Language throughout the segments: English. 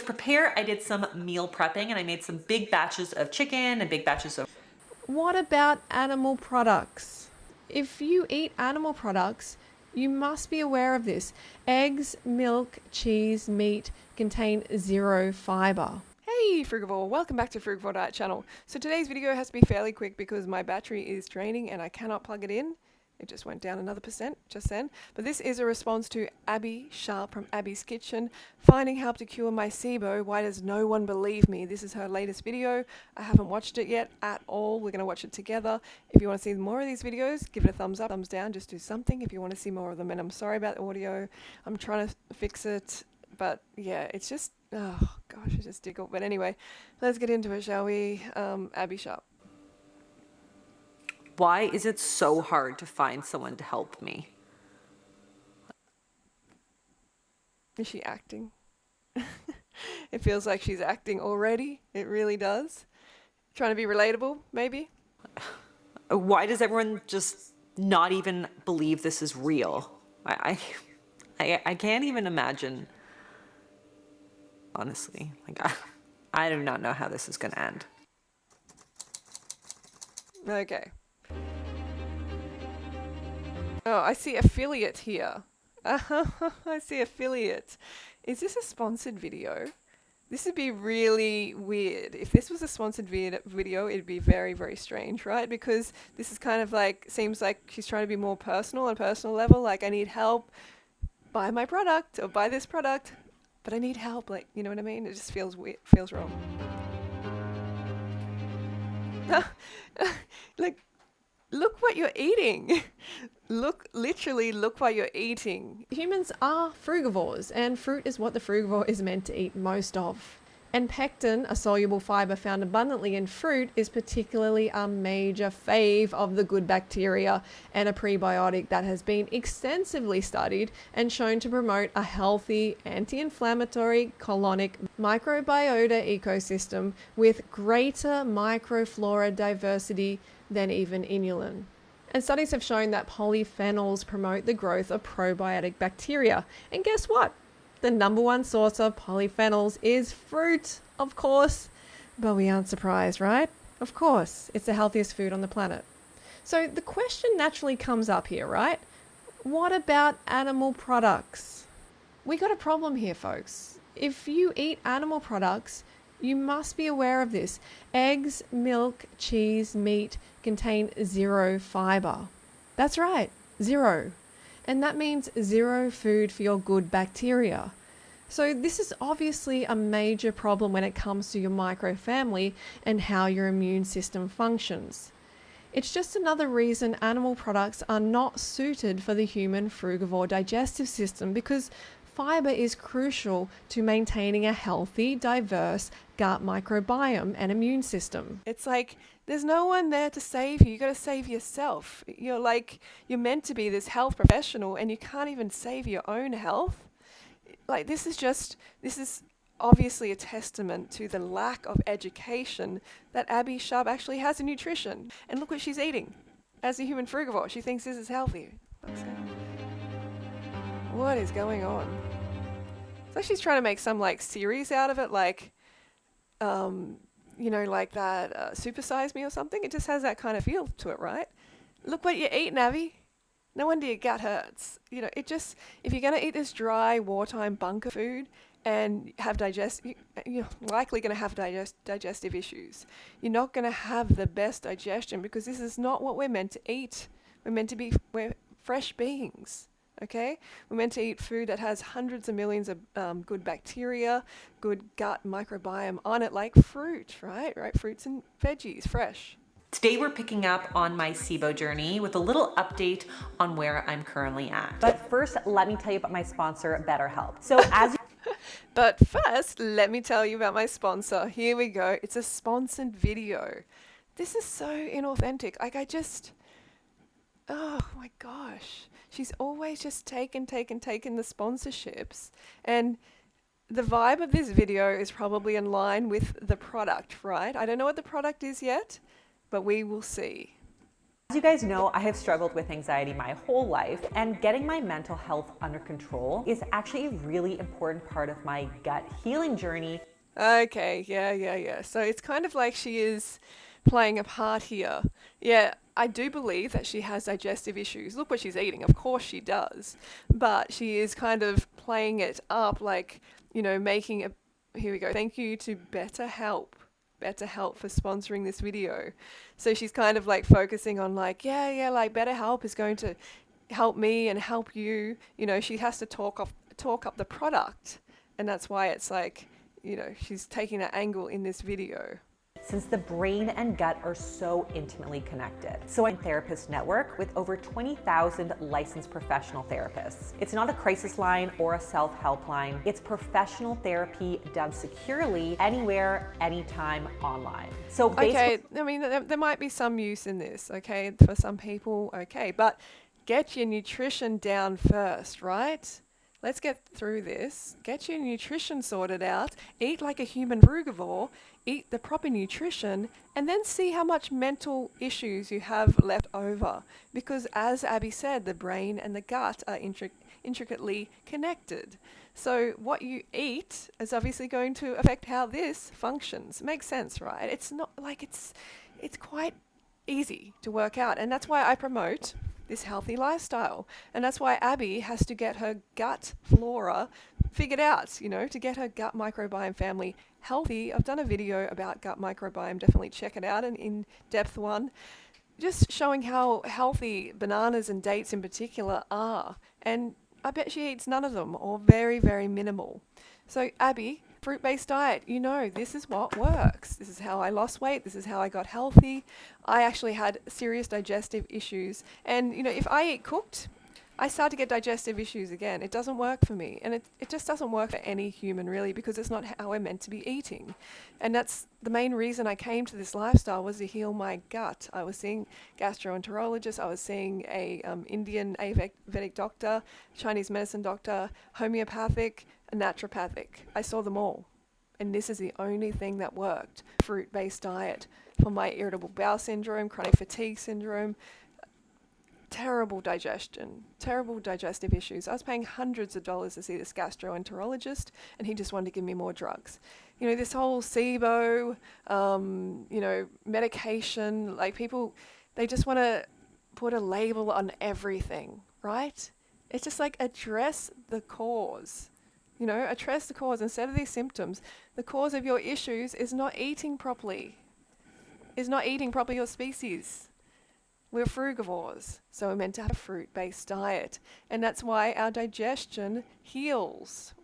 prepare, I did some meal prepping and I made some big batches of chicken and big batches of... What about animal products? If you eat animal products, you must be aware of this. Eggs, milk, cheese, meat contain zero fiber. Hey Frugivore, welcome back to Frugivore Diet Channel. So today's video has to be fairly quick because my battery is draining and I cannot plug it in. It just went down another % just then. But this is a response to Abbey Sharp from Abbey's Kitchen. Finding help to cure my SIBO. Why does no one believe me? This is her latest video. I haven't watched it yet at all. We're going to watch it together. If you want to see more of these videos, give it a thumbs up, thumbs down. Just do something if you want to see more of them. And I'm sorry about the audio. I'm trying to fix it. But yeah, it's just, oh gosh, it's just difficult. But anyway, let's get into it, shall we? Abbey Sharp. Why is it so hard to find someone to help me? Is she acting? It feels like she's acting already. It really does. Trying to be relatable, maybe? Why does everyone just not even believe this is real? I can't even imagine. Honestly, like I do not know how this is going to end. Okay. Oh, I see affiliate here. I see affiliate. Is this a sponsored video? This would be really weird. If this was a sponsored video, it'd be very, very strange, right? Because this is kind of like, seems like she's trying to be more personal on a personal level. Like, I need help. Buy my product or buy this product. But I need help. Like, you know what I mean? It just feels weird. Feels wrong. Like, look what you're eating. Literally look what you're eating. Humans are frugivores, and fruit is what the frugivore is meant to eat most of. And pectin, a soluble fiber found abundantly in fruit, is particularly a major fave of the good bacteria and a prebiotic that has been extensively studied and shown to promote a healthy anti-inflammatory colonic microbiota ecosystem with greater microflora diversity than even inulin. And studies have shown that polyphenols promote the growth of probiotic bacteria. And guess what? The #1 source of polyphenols is fruit, of course. But we aren't surprised, right? Of course, it's the healthiest food on the planet. So the question naturally comes up here, right? What about animal products? We got a problem here, folks. If you eat animal products, you must be aware of this. Eggs, milk, cheese, meat contain zero fiber. That's right, zero. And that means zero food for your good bacteria. So this is obviously a major problem when it comes to your microfamily and how your immune system functions. It's just another reason animal products are not suited for the human frugivore digestive system, because fiber is crucial to maintaining a healthy, diverse gut microbiome and immune system. It's like there's no one there to save you. You got to save yourself. You're meant to be this health professional and you can't even save your own health. Like, this is obviously a testament to the lack of education that Abbey Sharp actually has in nutrition. And look what she's eating. As a human frugivore, she thinks this is healthy. What is going on? It's like she's trying to make some like series out of it, like, like that Super Size Me or something. It just has that kind of feel to it, right? Look what you're eating, Abbey. No wonder your gut hurts. If you're going to eat this dry wartime bunker food and have you're likely going to have digestive issues. You're not going to have the best digestion because this is not what we're meant to eat. We're fresh beings. Okay, we're meant to eat food that has hundreds of millions of good bacteria, good gut microbiome on it, like fruit, right? Fruits and veggies, fresh. Today we're picking up on my SIBO journey with a little update on where I'm currently at. But first, let me tell you about my sponsor, BetterHelp. But first, let me tell you about my sponsor. Here we go. It's a sponsored video. This is so inauthentic. Oh my gosh. She's always just taken the sponsorships. And the vibe of this video is probably in line with the product, right? I don't know what the product is yet, but we will see. As you guys know, I have struggled with anxiety my whole life, and getting my mental health under control is actually a really important part of my gut healing journey. Okay, yeah. So it's kind of like she is playing a part here. Yeah, I do believe that she has digestive issues. Look what she's eating. Of course she does. But she is kind of playing it up like, making a... Here we go. Thank you to BetterHelp. BetterHelp for sponsoring this video. So she's kind of like focusing on like, like BetterHelp is going to help me and help you. She has to talk up the product. And that's why it's like, she's taking that angle in this video. Since the brain and gut are so intimately connected. So I'm a therapist network with over 20,000 licensed professional therapists. It's not a crisis line or a self-help line. It's professional therapy done securely, anywhere, anytime, online. So okay, I mean, there might be some use in this, okay, for some people, okay, but get your nutrition down first, right? Let's get through this. Get your nutrition sorted out. Eat like a human frugivore. Eat the proper nutrition, and then see how much mental issues you have left over. Because as Abbey said, the brain and the gut are intricately connected. So what you eat is obviously going to affect how this functions. Makes sense, right? It's not like it's quite easy to work out, and that's why I promote this healthy lifestyle. And that's why Abbey has to get her gut flora figured out, to get her gut microbiome family healthy. I've done a video about gut microbiome. Definitely check it out, an in-depth one, just showing how healthy bananas and dates in particular are. And I bet she eats none of them, or very, very minimal. So Abbey, fruit-based diet, this is what works. This is how I lost weight. This is how I got healthy. I actually had serious digestive issues. And, if I eat cooked, I start to get digestive issues again. It doesn't work for me. And it just doesn't work for any human, really, because it's not how we're meant to be eating. And that's the main reason I came to this lifestyle, was to heal my gut. I was seeing gastroenterologist. I was seeing a Indian Ayurvedic doctor, Chinese medicine doctor, homeopathic, a naturopathic. I saw them all. And this is the only thing that worked. Fruit-based diet for my irritable bowel syndrome, chronic fatigue syndrome, terrible digestion, terrible digestive issues. I was paying hundreds of dollars to see this gastroenterologist, and he just wanted to give me more drugs. This whole SIBO, medication, like people, they just want to put a label on everything, right? It's just like address the cause. Address the cause instead of these symptoms. The cause of your issues is not eating properly, your species. We're frugivores, so we're meant to have a fruit-based diet. And that's why our digestion heals.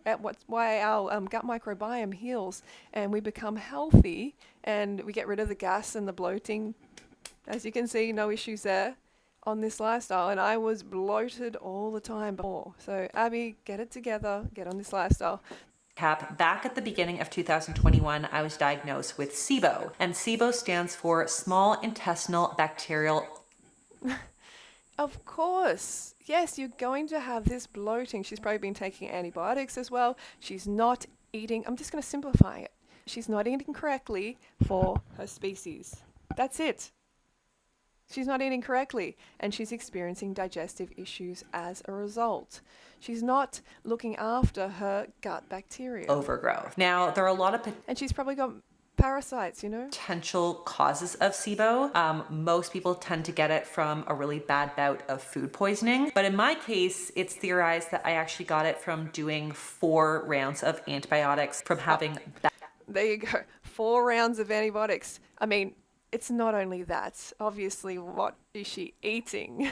Why our gut microbiome heals, and we become healthy, and we get rid of the gas and the bloating. As you can see, no issues there on this lifestyle. And I was bloated all the time before. So Abbey, get it together, get on this lifestyle. Back at the beginning of 2021, I was diagnosed with SIBO, and SIBO stands for small intestinal bacterial. Of course. Yes, you're going to have this bloating. She's probably been taking antibiotics as well. She's not eating, I'm just going to simplify it. She's not eating correctly for her species. That's it. She's not eating correctly, and she's experiencing digestive issues as a result. She's not looking after her gut bacteria. Overgrowth. Now, there are a lot of And she's probably got parasites, potential causes of SIBO. Most people tend to get it from a really bad bout of food poisoning. But in my case, it's theorized that I actually got it from doing 4 rounds of antibiotics, from having... There you go. 4 rounds of antibiotics. I mean, it's not only that. Obviously, what is she eating?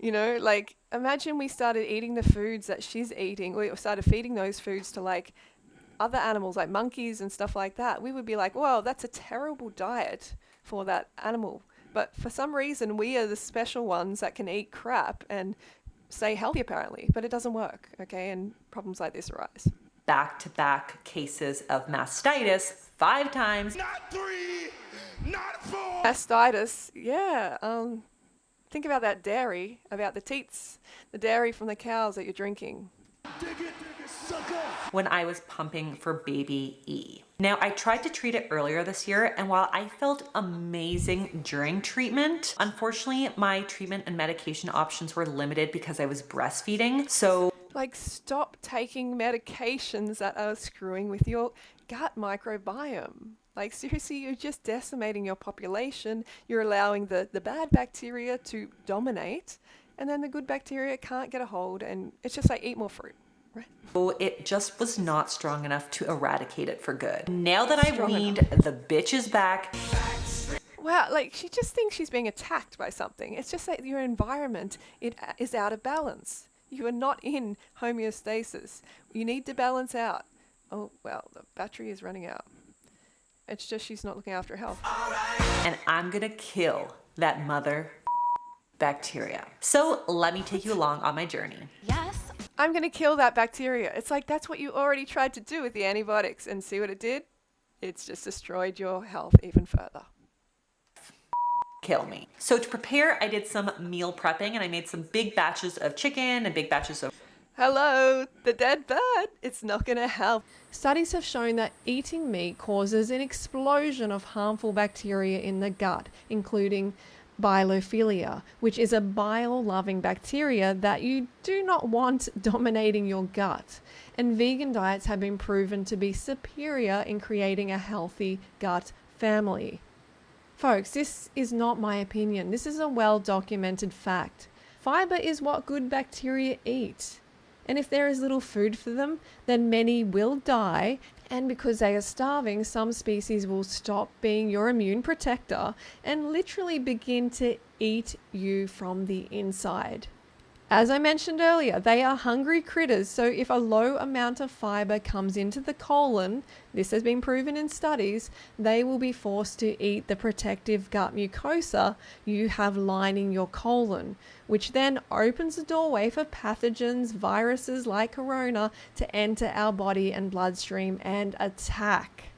Like, imagine we started eating the foods that she's eating. We started feeding those foods to, like, other animals, like monkeys and stuff like that. We would be like, well, that's a terrible diet for that animal. But for some reason, we are the special ones that can eat crap and stay healthy, apparently. But it doesn't work, okay? And problems like this arise. Back-to-back cases of mastitis 5 times. Not 3, not 4. Mastitis, yeah. Think about that dairy, about the teats, the dairy from the cows that you're drinking. when I was pumping for baby E. Now, I tried to treat it earlier this year, and while I felt amazing during treatment, unfortunately, my treatment and medication options were limited because I was breastfeeding. So, Like, stop taking medications that are screwing with your gut microbiome. Like, seriously, you're just decimating your population. You're allowing the bad bacteria to dominate, and then the good bacteria can't get a hold, and it's just like, eat more fruit. Right. it just was not strong enough to eradicate it for good. Now that I've Strong weaned the bitches back, Wow, like, she just thinks she's being attacked by something. It's just like your environment is out of balance. You are not in homeostasis. You need to balance out. Oh, well, the battery is running out. It's just she's not looking after her health. and I'm gonna kill that mother bacteria. So let me take you along on my journey. Yes. I'm going to kill that bacteria. It's like, that's what you already tried to do with the antibiotics, and see what it did? It's just destroyed your health even further. Kill me. So to prepare, I did some meal prepping, and I made some big batches of chicken and big batches of Hello, the dead bird. It's not going to help. Studies have shown that eating meat causes an explosion of harmful bacteria in the gut, including biophilia, which is a bile-loving bacteria that you do not want dominating your gut. And vegan diets have been proven to be superior in creating a healthy gut family. Folks, this is not my opinion. This is a well-documented fact. Fiber is what good bacteria eat. And if there is little food for them, then many will die. And because they are starving, some species will stop being your immune protector and literally begin to eat you from the inside. As I mentioned earlier, they are hungry critters, so if a low amount of fiber comes into the colon, this has been proven in studies, they will be forced to eat the protective gut mucosa you have lining your colon, which then opens the doorway for pathogens, viruses like corona, to enter our body and bloodstream and attack.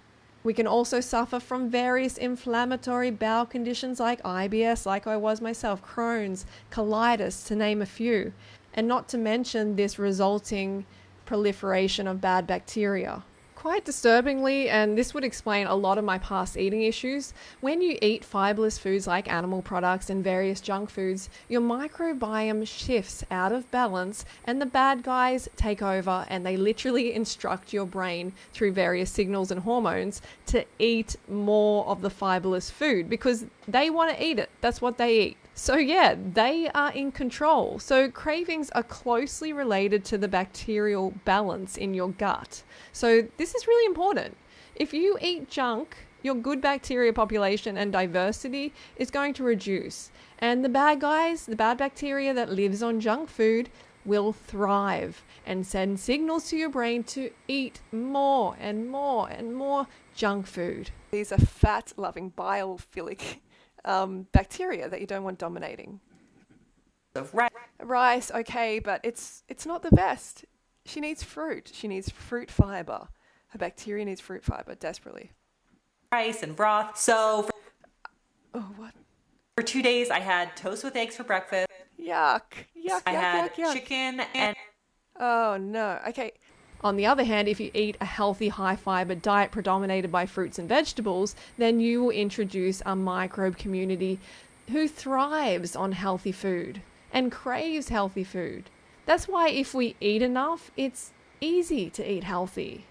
We can also suffer from various inflammatory bowel conditions like IBS, like I was myself, Crohn's, colitis, to name a few, and not to mention this resulting proliferation of bad bacteria. Quite disturbingly, and this would explain a lot of my past eating issues, when you eat fibreless foods like animal products and various junk foods, your microbiome shifts out of balance and the bad guys take over, and they literally instruct your brain through various signals and hormones to eat more of the fibreless food because they want to eat it. That's what they eat. So yeah, they are in control. So cravings are closely related to the bacterial balance in your gut. So this is really important. If you eat junk, your good bacteria population and diversity is going to reduce. And the bad guys, the bad bacteria that lives on junk food, will thrive and send signals to your brain to eat more and more and more junk food. These are fat-loving biophilic bacteria that you don't want dominating. of Rice, okay, but it's not the best. She needs fruit. She needs fruit fiber. Her bacteria needs fruit fiber desperately. rice and broth. So Oh, what? for 2 days, I had toast with eggs for breakfast. Yuck. Yuck, I yuck, had yuck, yuck. chicken and Oh, no. Okay. On the other hand, if you eat a healthy high fiber diet predominated by fruits and vegetables, then you will introduce a microbe community who thrives on healthy food and craves healthy food. That's why if we eat enough, it's easy to eat healthy.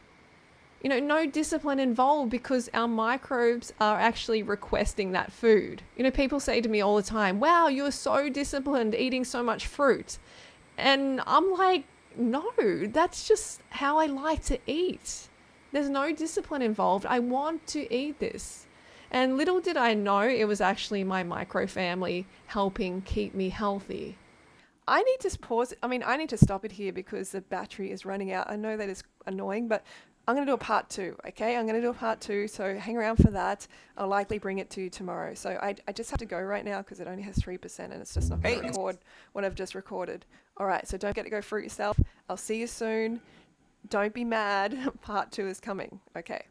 You know, no discipline involved because our microbes are actually requesting that food. You know, people say to me all the time, wow, you're so disciplined eating so much fruit. And I'm like, no, that's just how I like to eat. There's no discipline involved. I want to eat this. And little did I know it was actually my micro family helping keep me healthy. I need to pause. I mean, I need to stop it here because the battery is running out. I know that is annoying, but I'm going to do a part 2, okay? I'm going to do a part 2, so hang around for that. I'll likely bring it to you tomorrow. So I just have to go right now because it only has 3% and it's just not going to record what I've just recorded. All right, so don't get to go fruit yourself. I'll see you soon. Don't be mad. Part 2 is coming. Okay.